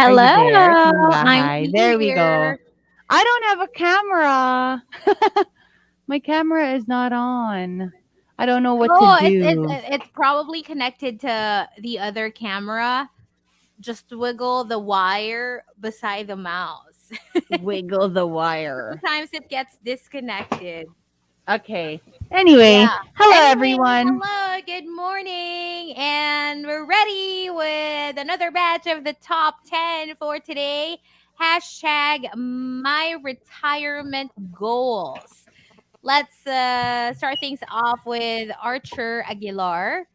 Are you there, Hello, Team I'm Bahay? There we go. here. I don't have a camera. My camera is not on. I don't know what to Oh, it's do. it's probably connected to the other camera. Just wiggle the wire beside the mouse. Wiggle the wire. Sometimes it gets disconnected. Okay. Anyway, Yeah. hello Anyway, everyone. hello, good morning, and we're ready with another batch of the top 10 for today. Hashtag my retirement goals. Let's start things off with Archer Aguilar.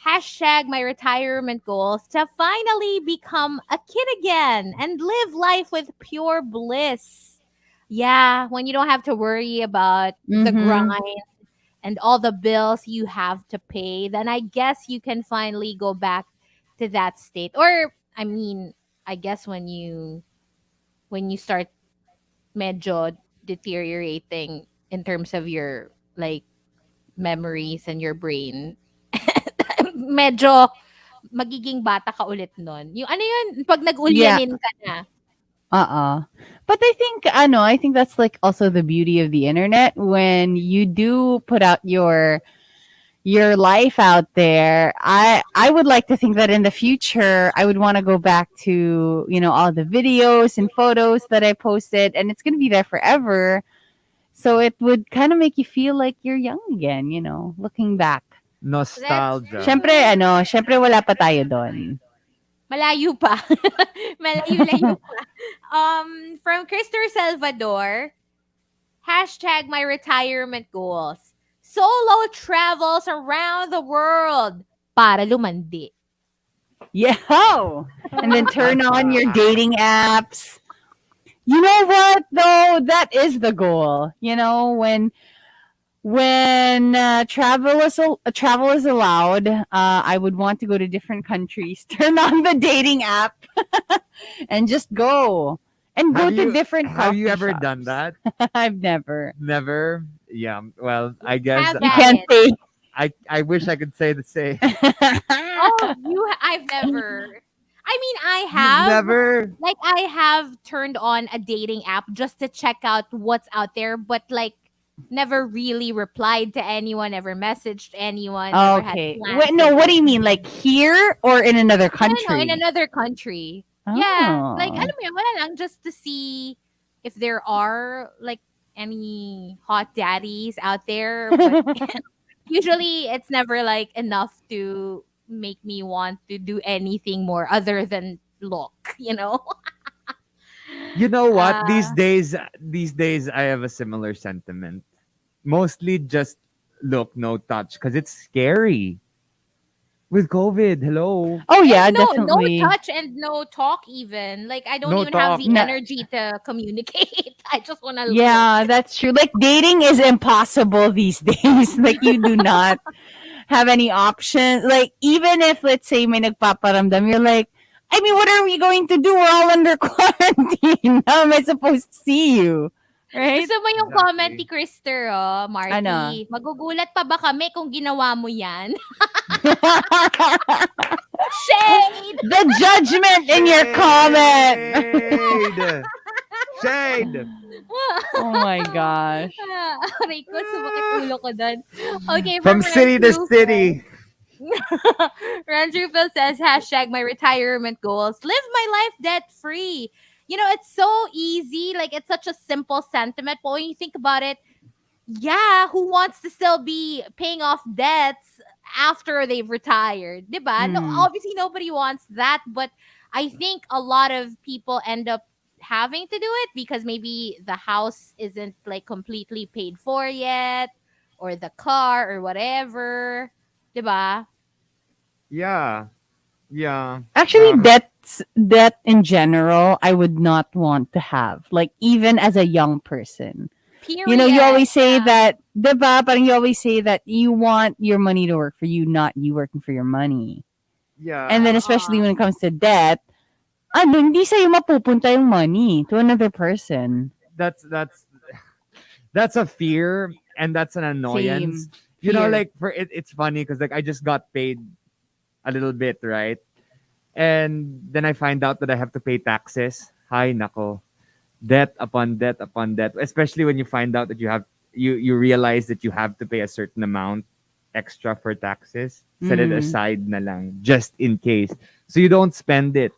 Hashtag my retirement goals to finally become a kid again and live life with pure bliss. Yeah, when you don't have to worry about the Mm-hmm. grind and all the bills you have to pay, then I guess you can finally go back to that state. Or I mean, I guess when you start medyo deteriorating in terms of your like memories and your brain, medyo magiging bata ka ulit nun. Yung ano yun, 'pag Yeah. nag-ulyanin ka na. Uh-uh. But I think I know, I think that's like also the beauty of the internet when you do put out your life out there. I would like to think that in the future I would want to go back to, all the videos and photos that I posted and it's going to be there forever. So it would kind of make you feel like you're young again, looking back. That's Nostalgia. true. Syempre wala pa tayo doon. Malayo pa. Malayo-layo pa. From Christopher Salvador, hashtag my retirement goals. Solo travels around the world para lumandi. Yeah. And then turn on your dating apps. You know what though? That is the goal. When travel is allowed, I would want to go to different countries, turn on the dating app, and just go and go Have to you different have you coffee ever done shops. that? I've never. Never. Yeah. Well, I guess Have You at can't it. say. I wish I could say the same. Oh, I've never. I mean, I You've have. never. Like, I have turned on a dating app just to check out what's out there, but like, never really replied to anyone, never messaged anyone, never had Okay. plans No, of what do like you mean? Like meeting. here or in another No, in country? another country. Yeah, like, Oh. alam mo yun, wala lang, just to see if there are like any hot daddies out there, but usually it's never like enough to make me want to do anything more other than look, you know? You know what? These Uh, days, these days, I have a similar sentiment. Mostly just look, no touch, because it's scary with COVID. Hello, Oh and yeah, no definitely. touch and no talk even. Like I don't no even have talk. the No, energy to communicate. I just want to look. yeah, that's true. Like dating is impossible these days. Like you do not have any option. Like even if let's say may nagpaparamdam, you're like, I mean, what are we going to do? We're all under quarantine. How am I supposed to see you? Right? Gusto mo yung comment ni Exactly. Krister, oh, Ano? Marky? Magugulat pa ba kami kung ginawa mo yan? Shade! The judgment in your comment. Shade. Shade. Oh my gosh. Aray ko, sumakit ulo ko doon. Okay, from From city to Renju. city. Renju Phil says, hashtag my retirement goals. Live my life debt free. You know, it's so easy. Like, it's such a simple sentiment. But when you think about it, yeah, who wants to still be paying off debts after they've retired? Diba? No, Mm. obviously, nobody wants that. But I think a lot of people end up having to do it because maybe the house isn't like completely paid for yet or the car or whatever. Diba? Yeah. Yeah. Actually, Um. debt in general, I would not want to have. Like even as a young person. You know, you Period. always say Yeah. that, diba? Parang you always say that you want your money to work for you, not you working for your money. And Yeah, then especially Uh-uh. when it comes to debt, ano, hindi sa'yo mapupunta yung money to another person. that's that's a fear and that's an annoyance. Same. You know, Fear. like it's funny because like I just got paid a little bit, right? And then I find out that I have to pay taxes. Hi, nako. Debt upon debt upon debt. Especially when you find out that you realize that you have to pay a certain amount extra for taxes. Set it Mm. aside na lang just in case. So you don't spend it.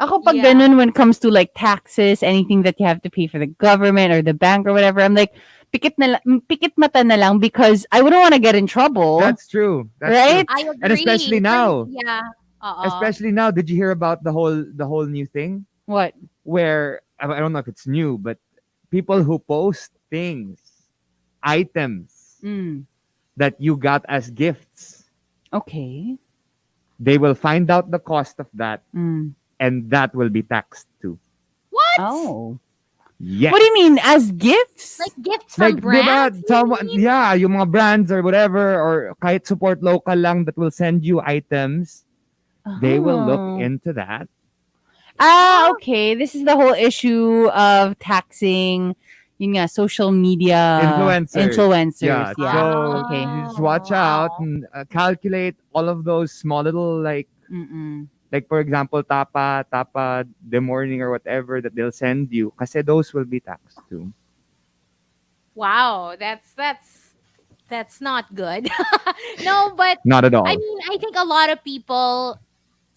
Ako pag Yeah. ganun when it comes to like taxes, anything that you have to pay for the government or the bank or whatever, I'm like, pikit mata na lang because I wouldn't want to get in trouble, That's true. That's true. right? I And agree. Yeah. Uh-uh. especially now, did you hear about the whole new thing What? where I don't know if it's new, but people who post things, items Mm. that you got as gifts, Okay. they will find out the cost of that Mm. and that will be taxed too. What? Oh. What do you Yes. mean as gifts? Like gifts from Like, di ba, brands, you someone, mean? yeah, yung mga brands or whatever, or kahit support local lang that will send you items, they will look Oh. into that. Ah, Huh? okay. This is the whole issue of taxing yun nga, social media Influencers. influencers. Yeah. Yeah. So Okay. you just Oh, watch out wow. and calculate all of those small little Mm-mm. like for example tapa the morning or whatever that they'll send you kasi those will be taxed too. Wow, that's not good. No, but Not at I all. mean, I think a lot of people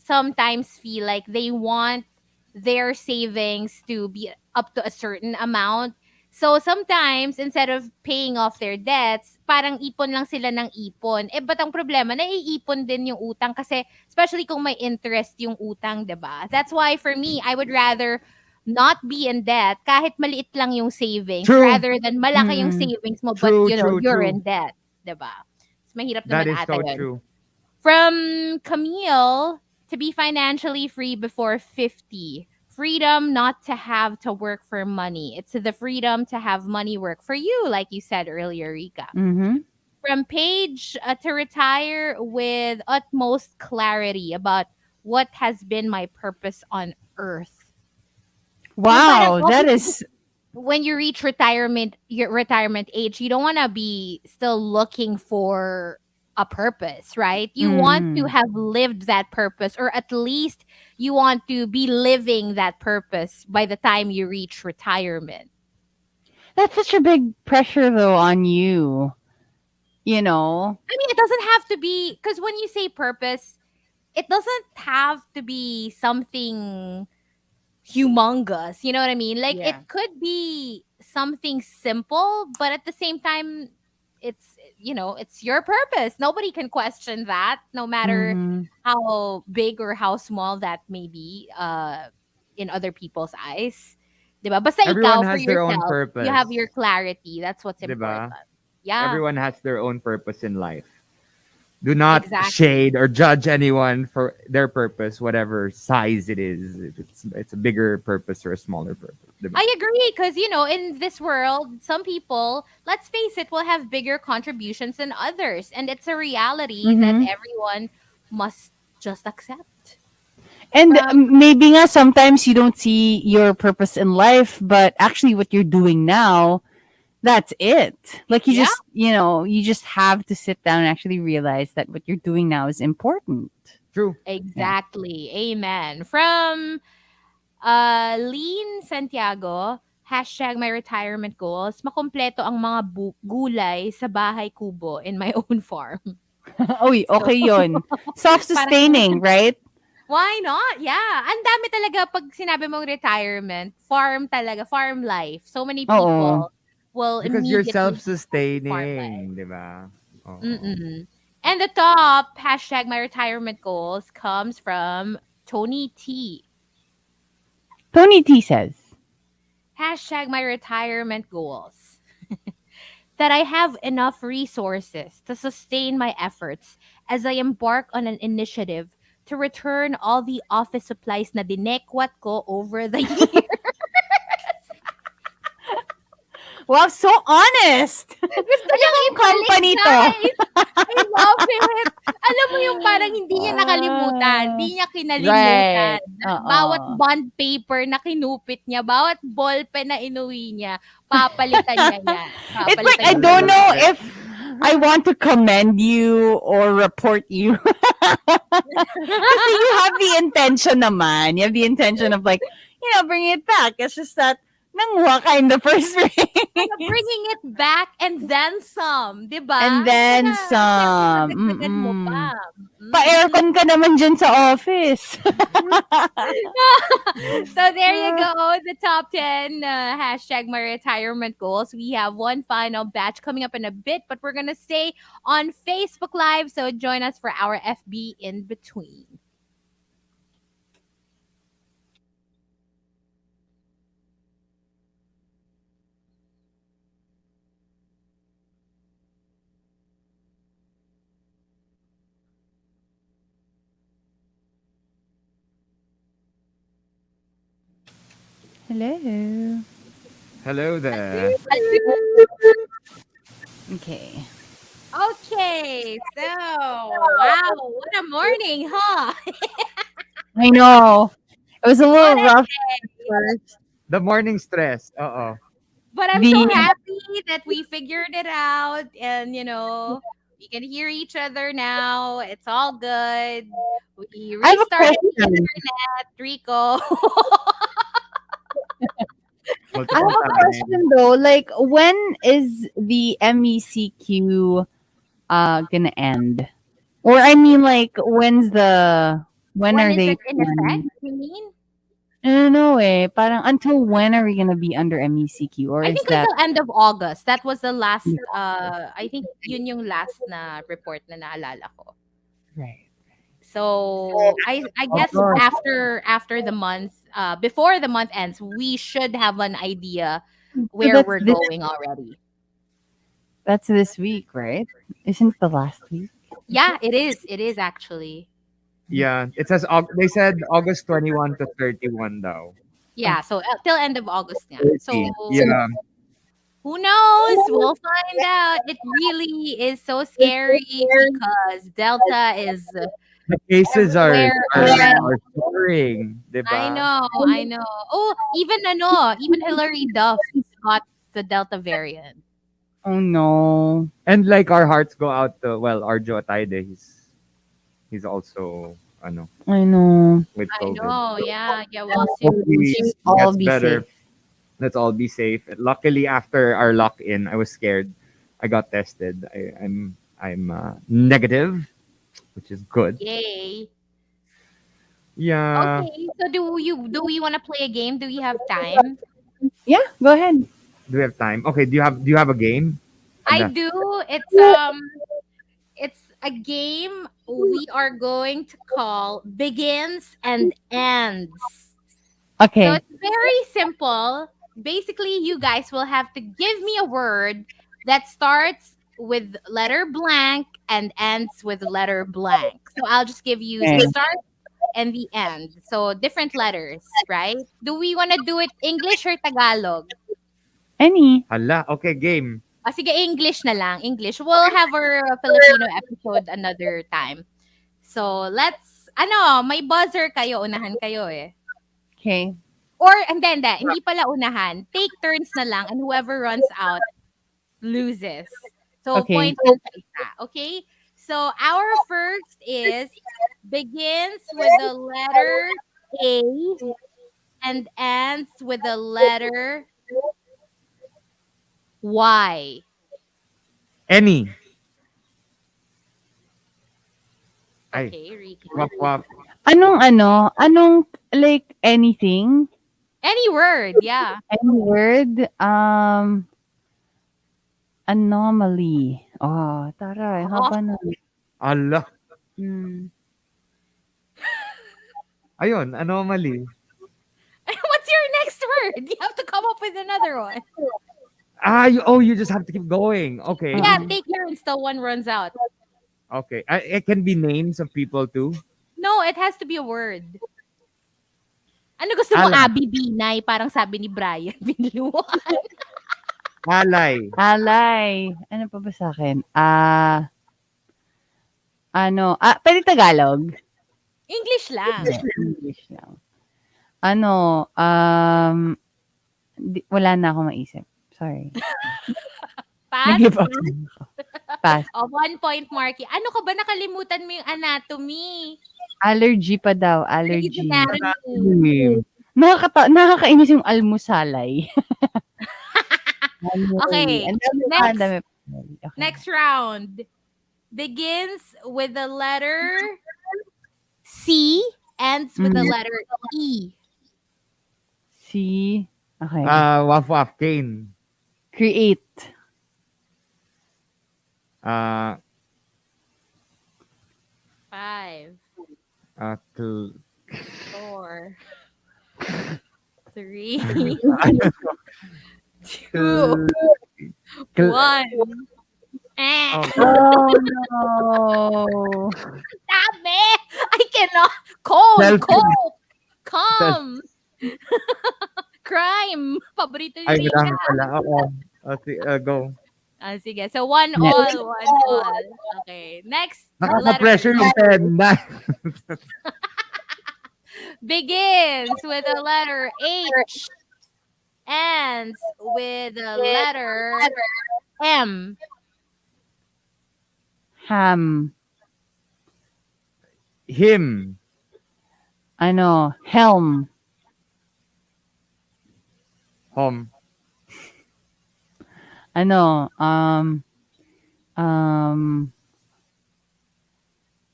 sometimes feel like they want their savings to be up to a certain amount. So sometimes instead of paying off their debts, parang ipon lang sila ng ipon. Eh but ang problema, naiipon din yung utang kasi especially kung may interest yung utang, 'di ba? That's why for me, I would rather not be in debt kahit maliit lang yung savings True. rather than malaki yung Mm-mm. savings mo but True, true, you're true. in debt, 'di ba? Mas mahirap That naman is ata so 'yun. true. From Camille, to be financially free before 50. Freedom not to have to work for money. It's the freedom to have money work for you, like you said earlier, Rika. Mm-hmm. From Paige, to retire with utmost clarity about what has been my purpose on earth. Yung parang Wow, that obviously is when you reach your retirement age, you don't want to be still looking for a purpose, right? You want to mm, have lived that purpose, or at least you want to be living that purpose by the time you reach retirement. that's such a big pressure though on you. You know. I mean, it doesn't have to be, because when you say purpose, it doesn't have to be something humongous. You know what I mean? Like Yeah. it could be something simple, but at the same time, it's your purpose. Nobody can question that, no matter Mm-hmm. how big or how small that may be in other people's eyes. Diba? Basta Everyone ikaw for has their own yourself, you have purpose. your clarity. That's what's important. 'Di ba? Yeah, Everyone has their own purpose in life. Do not exactly. shade or judge anyone for their purpose, whatever size it is. If it's a bigger purpose or a smaller purpose. 'Di ba? I agree because in this world, some people, let's face it, will have bigger contributions than others, and it's a reality that Mm-hmm. everyone must just accept. And From maybe nga sometimes you don't see your purpose in life, but actually what you're doing now, that's it. Like Yeah, you just have to sit down and actually realize that what you're doing now is important. True. Yeah. exactly. Amen. From Lean Santiago, hashtag my retirement goals, makompleto ang mga gulay sa bahay kubo in my own farm. Uy, So, okay yun. parang Self-sustaining, right? why not? Yeah. Ang dami talaga pag sinabi mong retirement, farm talaga, farm life. So many Oo. people will Because you're immediately farm life. self-sustaining, 'di ba? Oo. Mm-mm. And the top hashtag my retirement goals comes from Tony T. Tony T says. Hashtag my retirement goals. That I have enough resources to sustain my efforts as I embark on an initiative to return all the office supplies na dinekwat ko over the year. Wow, so honest. Gusto niyang Anong ibalik, company to? guys. I love it. Alam mo yung parang hindi niya nakalimutan, Ah, hindi niya kinalimutan. right. Bawat Oo. bond paper na kinupit niya, bawat ballpen na inuwi niya, papalitan niya yan. It's like Papalitan I niya I don't yan. know love it. if I want to commend you or report you. Kasi you have the intention naman. You have the intention of like, bringing it back. It's just that nanguha ka in the first place. Bringing it back and then some, 'di ba? And then Siyempre some. madagdagan mo Mm-mm. pa. Mm. Pa-aircon ka naman dyan sa office. So there you go, the top 10 hashtag my retirement goals. We have one final batch coming up in a bit, but we're gonna stay on Facebook Live, so join us for our FB in between. Hello. Hello there. Okay. Okay, so wow, what a morning, huh? I know. It was a What little a rough day. first. The morning stress. Oo. But I'm so The happy that we figured it out and we can hear each other now. It's all good. We I have a restarted the question. internet, Rico. I Multiple have a times. question though. Like, when is the MECQ gonna end? Or I mean, like, when When are is they it in effect, done? you mean? No, no, no, eh. Parang until when are we gonna be under MECQ? Or I is think that until end of August. That was the last I think yun yung last na report na naalala ko. right? So I Oh guess God. after the month before the month ends, we should have an idea So where we're going already. that's this week, right? Isn't the last week? Yeah, it is. It is actually. Yeah, it says they said August 21 to 31 daw. Yeah, so till end of August nga. So 30. Yeah. who knows? We'll find out. It really is so scary because Delta is The cases are everywhere are, already. are soaring, I 'di know, I know. Oh, even Hillary Duff got the Delta variant. Oh no. And like our hearts go out to Arjo Ataide, he's also I know. with I COVID. know, yeah, yeah. Well, Hopefully Please it all gets be better. safe. Let's all be safe. Luckily, after our lock in, I was scared. I got tested. I'm negative, which is good. yay. Yeah. Okay, so do we want to play a game? Do we have time? Yeah, go ahead. Do we have time? Okay. Do you have a game? I Ada? do. It's a game we are going to call begins and ends. So Okay. it's very simple. Basically, you guys will have to give me a word that starts with letter blank and ends with letter blank. So I'll just give you the Okay. start and the end. So different letters, right? Do we want to do it English or Tagalog? Any. Hala. Okay. Game. Sige, English na lang. English. We'll have our Filipino episode another time. So, may buzzer kayo. Unahan kayo eh. Okay. Or, hindi pala unahan. Take turns na lang and whoever runs out loses. So, Okay. point lang sa isa. Okay? So, our first begins with the letter A and ends with the letter Y. Any. Ay. Okay, Rica. Wap wap. Anong like anything? Any word, yeah. Any word? Anomaly. Oh, taray. Oh, Haba na. Ala. Hmm. Ayun. Anomaly. what's your next word? You have to come up with another one. You just have to keep going. Okay. Yeah, Uh-uh. take turns till one runs out. Okay. It can be names of people too. No, it has to be a word. Ano gusto mo, Alay. Abi Binay? Parang sabi ni Brian Binluan. Alay. Alay. Ano pa ba sa akin? Pwede Tagalog? English lang. English lang. Wala na akong maisip. Sorry. Pass? Nag-give up. Pass. Oh, 1 point, Marky. Ano ka ba? Nakalimutan mo yung anatomy. Allergy pa daw. Allergy. Anatomy. Nakakainis yung almusalay. Okay. Ang dami pa, ang dami pa. Okay. Next round. Begins with the letter C, ends with the letter E. See? Okay. Waf waf cane. Create. Uh, 5, uh, cl- 4, 3, 2, cl- 1. Oh. Oh, no. Dami! I cannot. Cold, Selfie. cold. Calm. Crime. Paborito ni Ay, Rica. marami pala. Oo. Go. Sige. So, 1 all, 1 all. Okay. Next letter Nakaka-pressure yung pen. begins with the letter H. Ends with the letter M. Ham. Him. Helm. Home.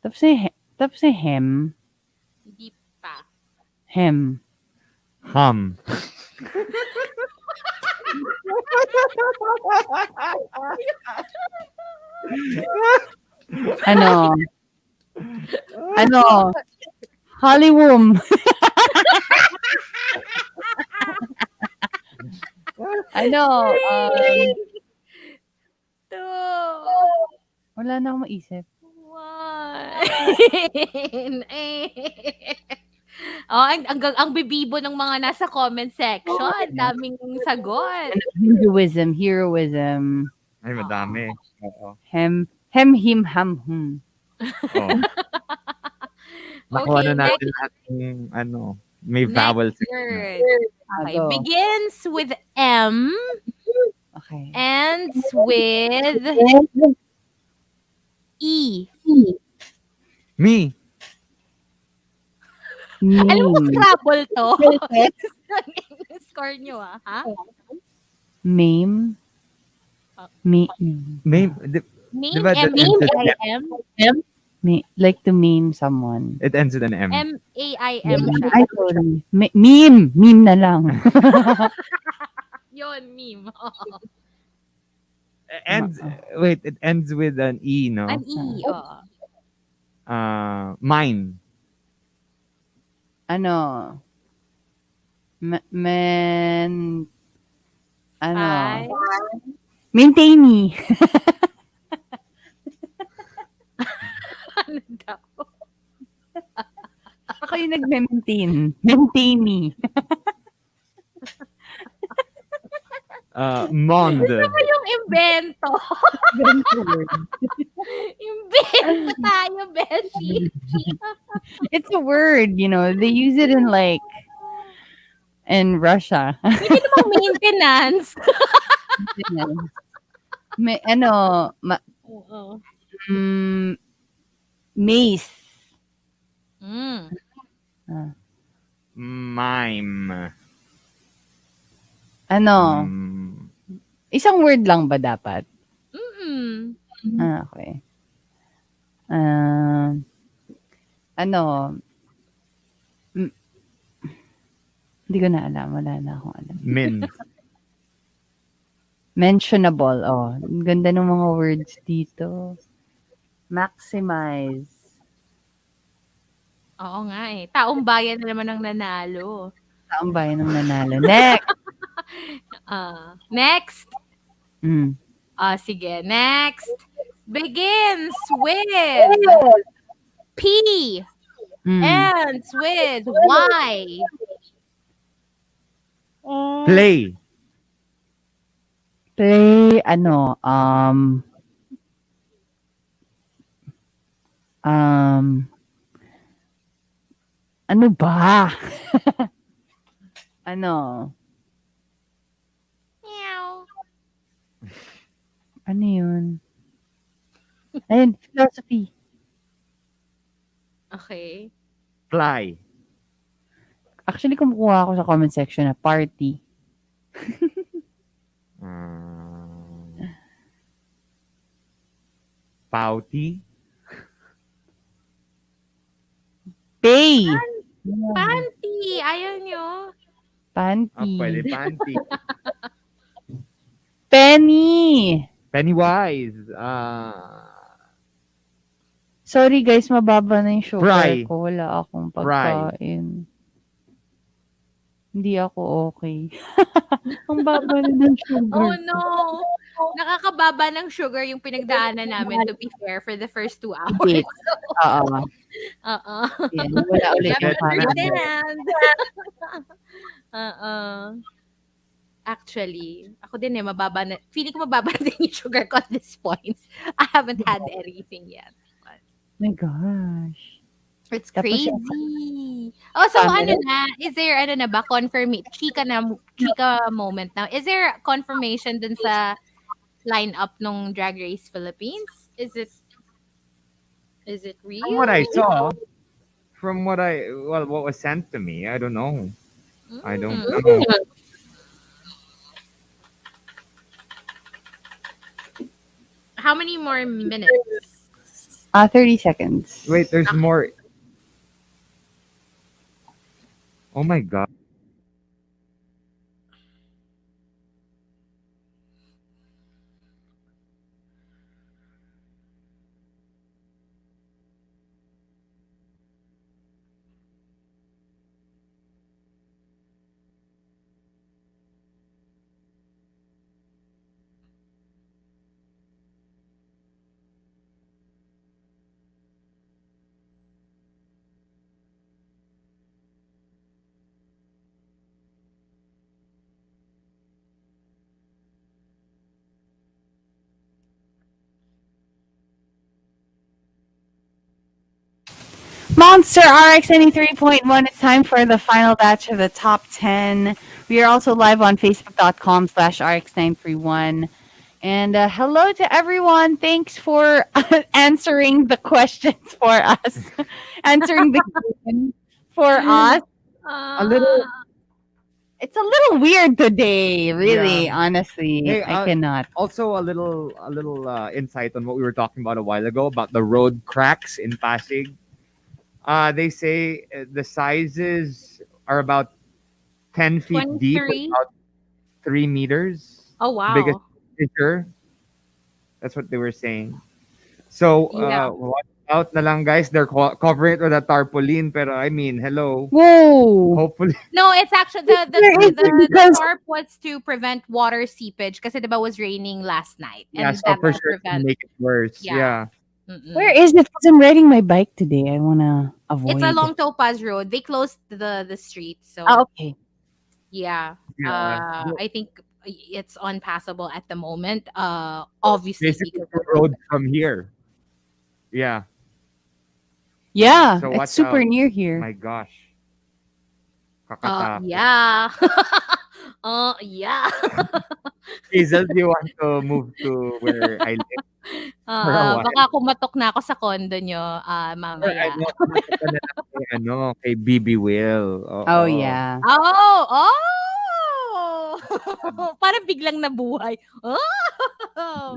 Tapos yung hem. Hindi pa. Hem. Hum. Ano? Hollywood. Two. Wala na akong maisip. 1. Oh, ang bibibo ng mga nasa comment section. Daming sagot. Hinduism, heroism, Ay, madami. Oo. him, him, ham, hum. Oh. Nakuha Okay, na natin lahat ng may vowels. Next word. Okay. Go. Begins with M. Okay. Ends with E. Me. Alam mo, Meme. Scrabble to. Score nyo, ha? Meme. May, Meme, Diba that M-A-I-M. Like to meme someone. it ends with an M. M-A-I-M siya. Ay, sorry. Meme. Meme na lang. Yun, meme. It ends with an E, no? An E, oh. Mine. Five. Maintainy. Ano daw? Ako yung nagme-maintain. Maintainy. Mond. Ano yung invento? Invento tayo, Beshi. It's a word, they use it in Russia. Hindi namang maintenance. Oo. Mace. Mime. Isang word lang ba dapat? Mm-mm. Okay. M- Hindi ko na alam. Wala na akong alam. Min. Mentionable. Oh, ang ganda ng mga words dito. Maximize. Oo nga eh. Taong bayan na naman ang nanalo. Taong bayan ng nanalo. Next! Next. Mm. Sige. Next. Begins with P. Hmm. ends with Y. Play. Play, um, ano ba? Ano? Meow. Ano yun? Ayun, philosophy. Okay. Fly. Actually, kumukuha ako sa comment section na party. Um, Pouty. Pay. Yeah. Panty. Ayaw nyo. Panty. Pwede panty. Penny. Pennywise. Sorry guys, mababa na yung sugar Fry. ko. Wala akong Fry. pagkain. Hindi ako okay. Ang baba na ng Oh sugar ko. no. Nakakababa ng sugar yung pinagdaanan namin to be fair for the first 2 hours. Date. Oo. Oo. Yan, wala ulit Never yung parang understand. Oo. Actually, ako din mababa na, feeling ko mababa din yung sugar ko at this point. I haven't had anything yet. But my gosh. it's Tapos yung crazy. Oh, so camera. is there, na ba, chika moment now. Is there confirmation dun sa lineup nung Drag Race Philippines? Is it From what I real? saw, what was sent to me, I don't know. I don't Mm. know. How many more minutes? 30 seconds. Wait, there's more. Oh my god. Monster RX93.1. It's time for the final batch of the top 10. We are also live on Facebook.com/RX931. And hello to everyone. Thanks for answering the questions for us, answering the question for us. A little, it's a little weird today, really, Yeah. honestly. Hey, I cannot. also a little insight on what we were talking about a while ago about the road cracks in Pasig. They say the sizes are about 10 feet deep, 23? about 3 meters. Oh, Biggest wow. fissure. That's what they were saying. So, Yeah. watch out na lang guys. They're covering it with a tarpaulin. Pero I mean, hello. Whoa. Hopefully, No, it's actually Where is it? the Because tarp was to prevent water seepage kasi diba was raining last night yeah. and So that's for to sure, it can prevent. make it worse. Yeah. Yeah. where Mm-mm. is it? Because I'm riding my bike today. I wanna It's avoid. along Topaz Road. They closed the street, so Okay. yeah. Yeah. I think it's unpassable at the moment. Obviously Basically, because two of roads from here. Yeah. Yeah, So it's watch super out. near here. My gosh. Kakatakot. yeah. Yeah. Hazel, do you want to move to where I live for a while? Baka kumatok na ako sa condo nyo Or mamaya. ano, pumunta ka na lang kay, kay BB Will. Oh Oo. yeah. Oh! Oh! Parang biglang nabuhay. Oh!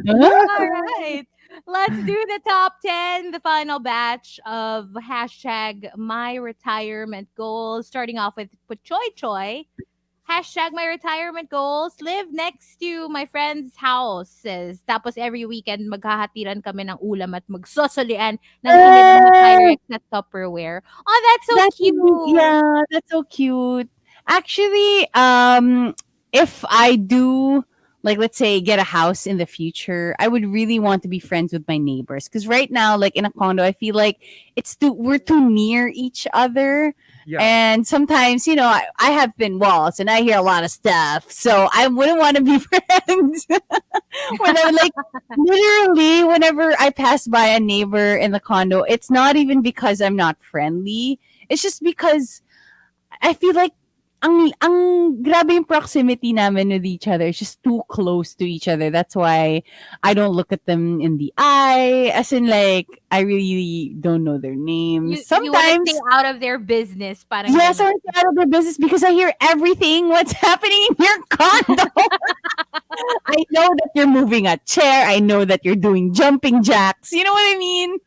Alright. Let's do the top 10, the final batch of hashtag my retirement goals. Starting off with Puchoy Choy. Hashtag my retirement goals. Live next to my friend's houses. Tapos every weekend, maghahatiran kami ng ulam at magsosolian ng ininom na Pyrex na Tupperware. Oh, that's so cute. Yeah, that's so cute. Actually, if I do like let's say get a house in the future, I would really want to be friends with my neighbors because right now, like in a condo, I feel like we're too near each other. Yeah. And sometimes, I have thin walls and I hear a lot of stuff. So I wouldn't want to be friends. Whenever, like, literally, whenever I pass by a neighbor in the condo, it's not even because I'm not friendly. It's just because I feel like ang grabe yung proximity namin with each other. It's just too close to each other. That's why I don't look at them in the eye. As in, like, I really don't know their names. You want to Sometimes, stay out of their business, parang yes, I ganon. want to out of their business because I hear everything what's happening in your condo. I know that you're moving a chair. I know that you're doing jumping jacks. You know what I mean?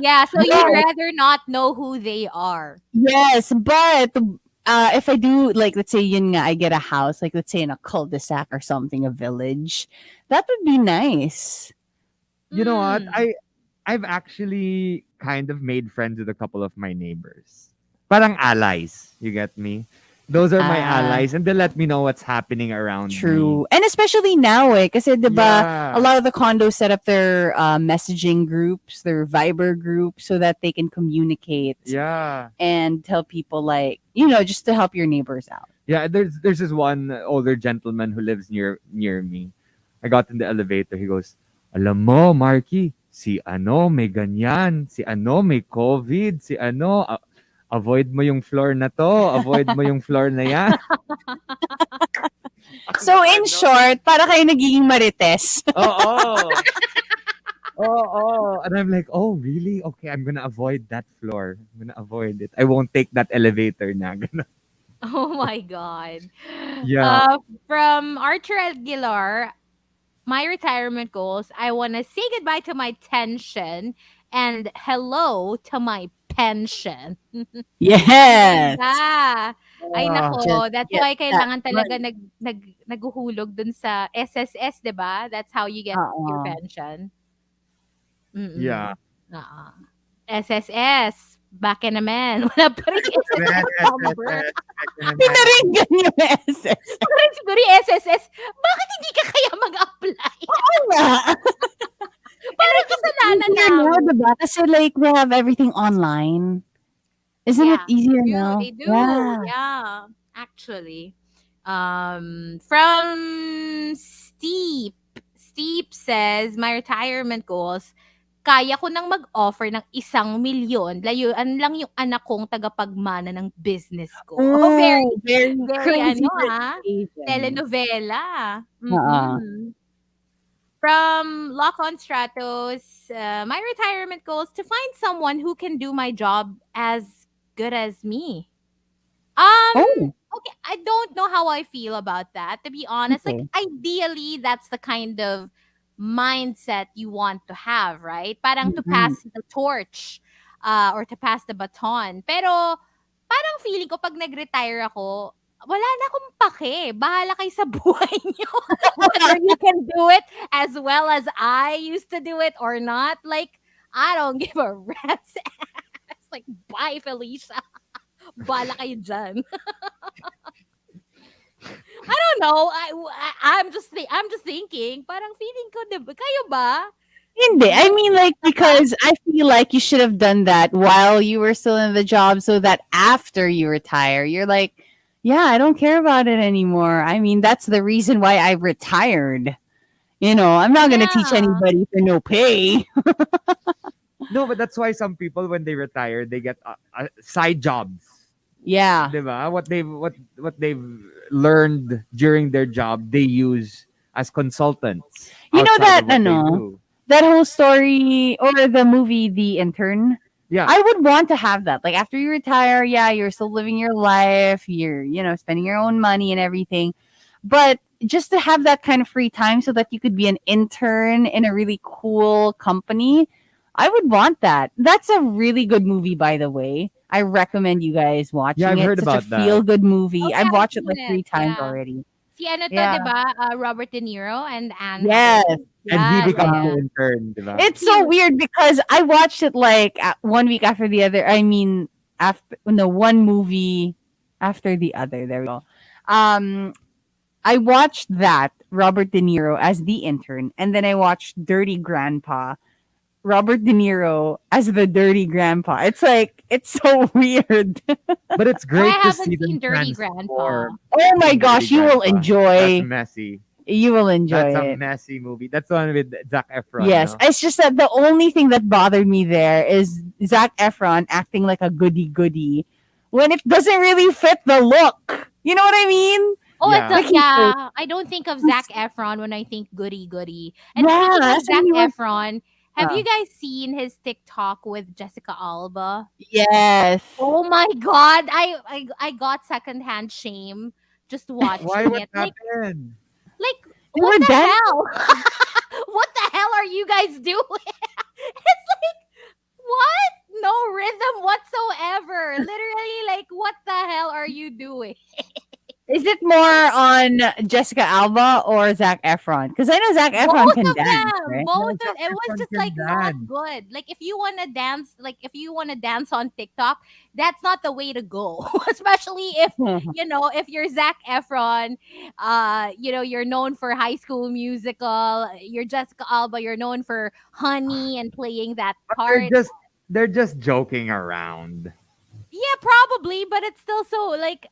Yeah, so you'd Yes. rather not know who they are. Yes, but if I do, like, let's say yun nga, I get a house, like let's say in a cul-de-sac or something, a village, that would be nice. You know what? Mm. I've actually kind of made friends with a couple of my neighbors. Parang allies, you get me? Those are my Ah, allies and they let me know what's happening around me. true. And especially now, kasi 'di ba, a Yeah. lot of the condos set up their messaging groups, their Viber groups, so that they can communicate Yeah. and tell people, like, just to help your neighbors out. Yeah, there's this one older gentleman who lives near me. I got in the elevator. He goes, "Alam mo, Marky, si ano may ganyan, si ano may COVID, si ano avoid mo yung floor na to, avoid mo yung floor na yan." So in Ano? short, para kayo nagiging marites. Oo. Oo. And I'm like, "Oh, really? Okay, I'm gonna avoid that floor. I'm gonna avoid it. I won't take that elevator na." Ganun. Oh my God. Yeah. From Archer Aguilar, my retirement goals, I want to say goodbye to my tension and hello to my pension. Yes. Ganda. Ay Ah, Just nako, that's get why that kailangan talaga money. naghuhulog dun sa SSS, 'di ba? That's how you get your Oo. pension. yeah. Mm. Oo. SSS, back in naman. Wala pa rin Yes, SSS yes, yes, number. yes. Pinaringgan yung SS. Parang siguro yung SSS, bakit hindi ka kaya mag-apply? Oo nga. Parang kasalanan Easier now, namin. diba? Kasi like, we have everything online. Isn't it Yeah, easier they now? do. Yeah. Yeah, actually. From Steep. Steep says, my retirement goals, kaya ko nang mag-offer ng 1 milyon. Layuan lang yung anak kong tagapagmana ng business ko. Oh, very, Oh, very very crazy ano Asian. telenovela. Oo. From Lock on Stratos, my retirement goals to find someone who can do my job as good as me. Oh, Okay, I don't know how I feel about that, to be honest. Like, okay. ideally, that's the kind of mindset you want to have, right? Parang to Mm-mm. pass the torch, or to pass the baton. Pero, parang feeling ko pag nag-retire ako, wala na akong pake. Bahala kayo sa buhay niyo. Whether you can do it as well as I used to do it or not. Like, I don't give a rat's ass. Like, bye, Felicia. Bahala kayo dyan. I don't know. I'm just thinking. Parang feeling ko, diba? Kayo ba? Hindi. I Guilty mean, like, ka ba? because I feel like you should have done that while you were still in the job so that after you retire, you're like, yeah, I don't care about it anymore. I mean, that's the reason why I retired. I'm not going to teach Yeah. anybody for no pay. No, but that's why some people when they retire, they get side jobs. Yeah. 'Di ba? What they've learned during their job, they use as consultants You know outside that, of what they ano, do. that whole story or the movie The Intern? Yeah. I would want to have that. Like after you retire, yeah, you're still living your life, you're, spending your own money and everything. But just to have that kind of free time so that you could be an intern in a really cool company, I would want that. That's a really good movie, by the way. I recommend you guys Yeah, watching I've it. heard Such a about that. feel good Oh, movie. yeah, I've I've watched it seen like it. 3 times Yeah. already. Si ano to, Yeah. 'di ba? Robert De Niro and Anne Yes. Hathaway. And he Yeah, becomes yeah, the Uh-uh. intern, 'di ba? It's yeah. so weird because I watched it like 1 week after the other. I mean, after no one movie after the other. There we go. Um, I watched that Robert De Niro as the intern, and then I watched Dirty Grandpa, Robert De Niro as the dirty grandpa. It's like it's so weird. But it's Oh, great I to see haven't them seen Dirty Grandpa. transform Oh my in Dirty gosh, you will Grandpa. That's enjoy. messy. You will enjoy That's a it. messy movie. That's the one with Zac Efron, Yes, no? it's just that the only thing that bothered me there is Zac Efron acting like a goody goody when it doesn't really fit the look. You know what I mean? Oh, Yeah. Like yeah. I don't think of Zac Efron when I think goody goody. And yeah, speaking of that's Zac when he was. Efron, have uh, you guys seen his TikTok with Jessica Alba? yes. Oh my god, I got secondhand shame just Why? watching What it. happened? Like They what were the dancing. hell? What the hell are you guys doing? It's like what? No rhythm whatsoever. Literally, like what the hell are you doing? Is it more on Jessica Alba or Zac Efron? Because I know Zac Efron Both can of dance, them. right? Yeah, Both of Zac it was Efron just like can not dance. good. Like if you wanna dance, like if you wanna dance on TikTok, that's not the way to go. Especially if if you're Zac Efron, you're known for High School Musical. You're Jessica Alba. You're known for Honey and playing that But part. they're just joking around. Yeah, probably, but it's still so like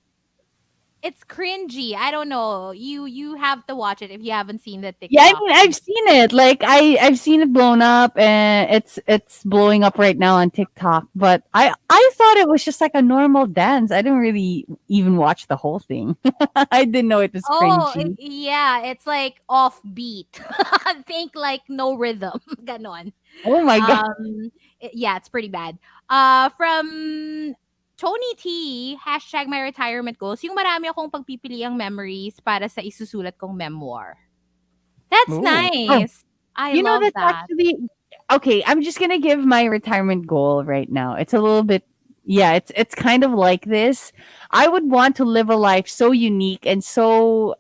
it's cringy. I don't know. You have to watch it if you haven't seen the Yeah, I TikTok. mean, I've seen it. Like, I've seen it blown up, and it's blowing up right now on TikTok. But I thought it was just like a normal dance. I didn't really even watch the whole thing. I didn't know it was Oh, cringy. yeah, it's like offbeat. Think like no rhythm. Ganon. Oh my god! Yeah, it's pretty bad. From Tony T, hashtag my retirement goals, yung marami akong pagpipiliang memories para sa isusulat kong memoir. That's Oh, oh, nice. I you know love that's that. actually okay. I'm just gonna give my retirement goal right now. It's a little bit. Yeah, it's kind of like this. I would want to live a life so unique and so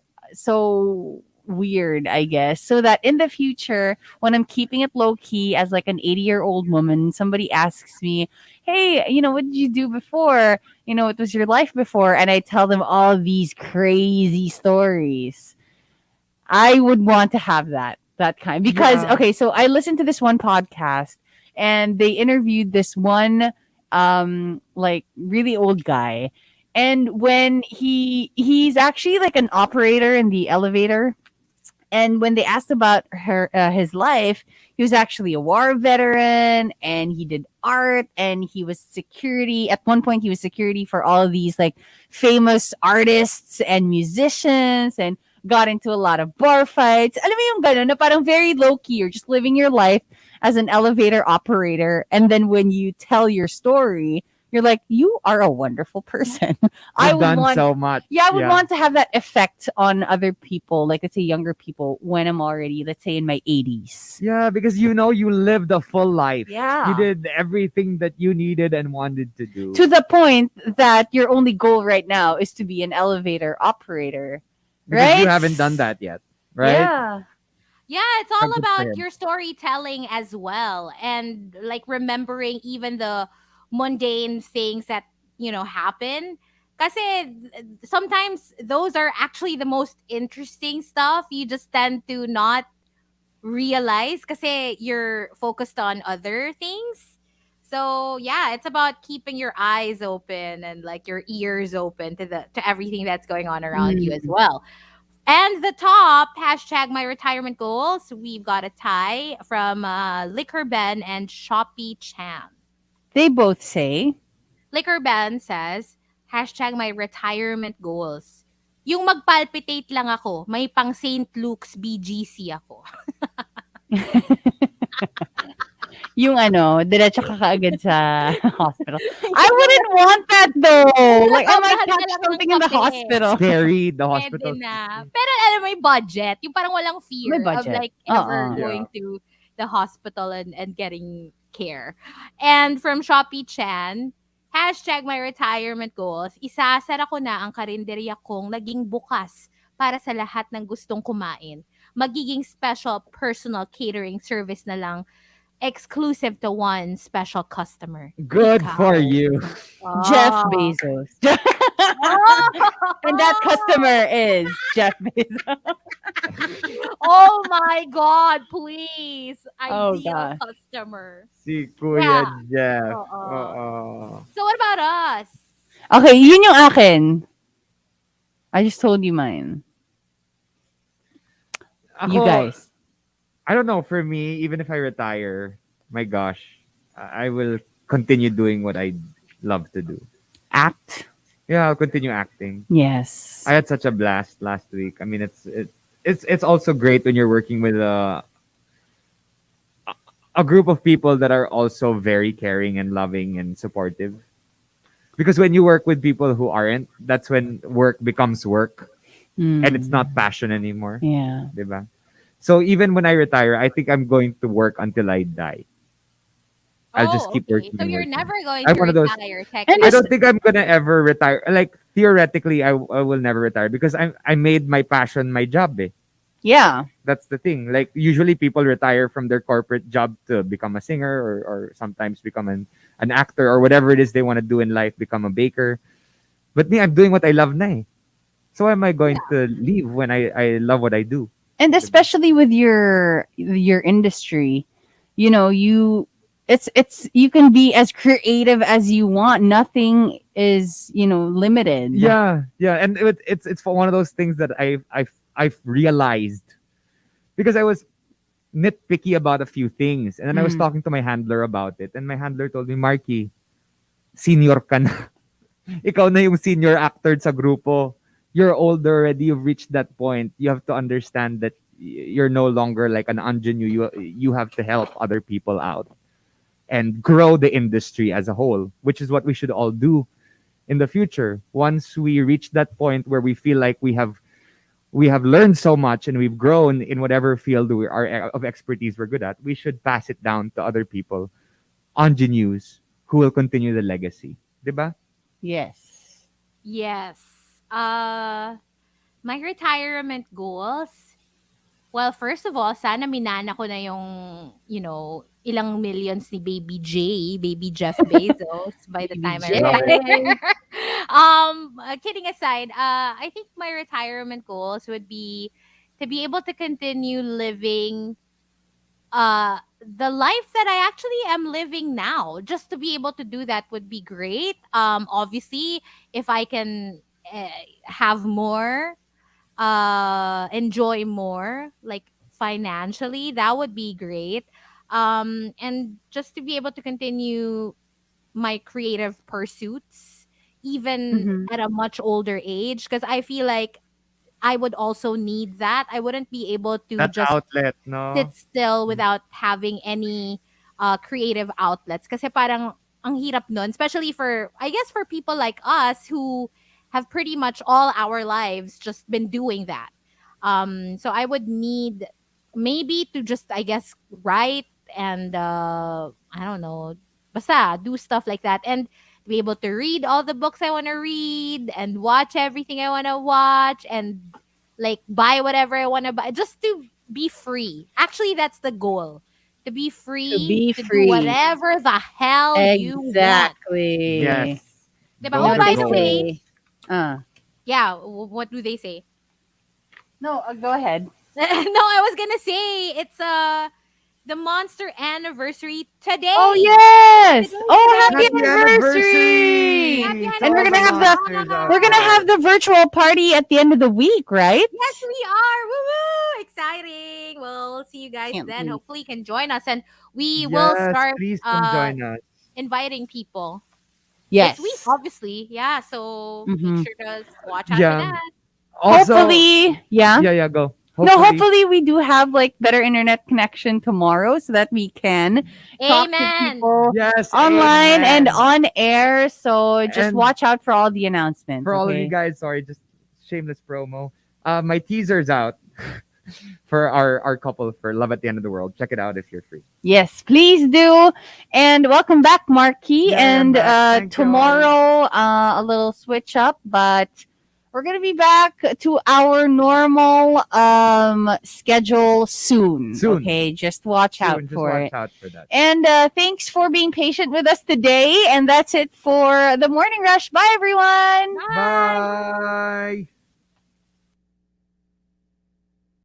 weird, I guess, so that in the future, when I'm keeping it low key as like an 80-year-old woman, somebody asks me, "Hey, what did you do before? What was your life before?" And I tell them all these crazy stories. I would want to have that kind because Yeah. okay, so I listened to this one podcast and they interviewed this one like really old guy, and when he's actually like an operator in the elevator, and when they asked about his life, he was actually a war veteran, and he did art, and he was security. At one point, he was security for all of these like famous artists and musicians, and got into a lot of bar fights. Alam mo yung ganun, na parang very low key. You're just living your life as an elevator operator, and then when you tell your story, you're like, you are a wonderful person. I You've would done want so much. yeah, I would Yeah. want to have that effect on other people, like let's say younger people, when I'm already, let's say in my 80s. Yeah, because you lived a full life. You Yeah. did everything that you needed and wanted to do. To the point that your only goal right now is to be an elevator operator, Because you right? haven't done that yet, right? Yeah. Yeah, it's all Good for about him. your storytelling as well and like remembering even the mundane things that, happen. Kasi sometimes those are actually the most interesting stuff. You just tend to not realize kasi you're focused on other things. So, yeah, it's about keeping your eyes open and like your ears open to everything that's going on around you as Mm. well. And the top, hashtag my retirement goals, we've got a tie from Liquor Ben and Shopee Chan. They both say. Liquor Ben says, hashtag my retirement goals. Yung magpalpitate lang ako, may pang St. Luke's BGC ako. Yung diretso ka kaagad sa hospital. I wouldn't want that though. Like, I might Sobrahan ka catch lang ng something in the kape. hospital. Scary, the Pwede hospital. na. Pero alam mo, may budget. Yung parang walang May fear of budget. like ever Oo. going to the hospital and getting care. And from Shopee Chan, hashtag my retirement goals, isasara ko na ang karinderya kong naging bukas para sa lahat ng gustong kumain. Magiging special personal catering service na lang exclusive to one special customer. Good Ikaw. for you. Jeff Ah. Bezos. And that customer is Jeff Bezos. Oh my God, please. Oh Ideal gosh. customer. Si Kuya Yeah. Jeff. Oo. Oo. So what about us? Okay, yun yung akin. I just told you mine. You Ako, guys. I don't know, for me, even if I retire, my gosh, I will continue doing what I love to do. Act. Yeah, I'll continue acting. Yes. I had such a blast last week. I mean, it's also great when you're working with a group of people that are also very caring and loving and supportive. Because when you work with people who aren't, that's when work becomes work and it's Mm, not passion anymore. yeah. Diba? So even when I retire, I think I'm going to work until I die. I'll just Oh, keep okay. working So and you're working. never going I'm to one of those. retire And I it's don't technically. think I'm gonna ever retire. Like theoretically, I will never retire because I made my passion my job. Eh. yeah. That's the thing. Like usually people retire from their corporate job to become a singer or sometimes become an actor or whatever it is they want to do in life, become a baker. But me, I'm doing what I love na eh. So why am I going to leave when I love what I do? And Diba? especially with your industry, you know, it's you can be as creative as you want. Nothing is, limited. Yeah, yeah, and it's for one of those things that I've realized because I was nitpicky about a few things, and then I was Mm. talking to my handler about it, and my handler told me, Marky, senior ka na. Ikaw na yung senior actor sa grupo. You're old already. You've reached that point. You have to understand that you're no longer like an ingenue. You have to help other people out and grow the industry as a whole, which is what we should all do in the future. Once we reach that point where we feel like we have learned so much and we've grown in whatever field we are of expertise we're good at, we should pass it down to other people, ingenues, who will continue the legacy. Diba? Yes. Yes. My retirement goals. Well, first of all, sana minana ko na yung, ilang millions ni Baby J, Baby Jeff Bezos by the Baby time I J. Love it. retire. Kidding aside, I think my retirement goals would be to be able to continue living the life that I actually am living now. Just to be able to do that would be great. Obviously, if I can have more, enjoy more, like financially, that would be great. And just to be able to continue my creative pursuits even Hmm. at a much older age, because I feel like I would also need that. I wouldn't be able to That just outlet, sit no? still without having any creative outlets. Kasi parang ang hirap nun, especially for, I guess, for people like us who have pretty much all our lives just been doing that. So I would need maybe to just, I guess, write and I don't know, basta do stuff like that, and be able to read all the books I want to read and watch everything I want to watch and like buy whatever I want to buy, just to be free. Actually, that's the goal. To be To free be to do free. whatever the hell you want. Yes. Exactly. Diba? You know Oh, Those what are by they the goals. way, say? Uh. yeah, what do they say? No, go ahead. No, I was gonna say it's the Monster anniversary Oh today. yes! Today's Oh, happy today. Happy Happy anniversary! anniversary to And we're all the gonna have the monsters out we're anniversary! gonna there. have the virtual party at the end of the week, right? Yes, we are. Woo woo! Exciting. Well, we'll see you guys Can't then. wait. Hopefully, you can join us, and we will Yes, start please come join us. inviting people this week, Yes. obviously. Yeah, so make Hmm. sure to watch out for Yeah. that. Also, Hopefully, yeah. yeah, go. No, Hopefully, hopefully we do have like better internet connection tomorrow so that we can talk to Amen. people yes, online and amen. on air. So just And watch out for all the announcements, for all of you okay? guys, sorry, just shameless promo. My teaser's out for our couple for Love at the End of the World. Check it out if you're free. Yes, please do. And welcome back, Markki. Yay, I'm And back. Thank you. tomorrow, a little switch up, but We're gonna be back to our normal schedule soon. Soon. Okay, just watch out Soon, just for watch it. out for that. And thanks for being patient with us today. And that's it for the morning rush. Bye, everyone. Bye. Bye.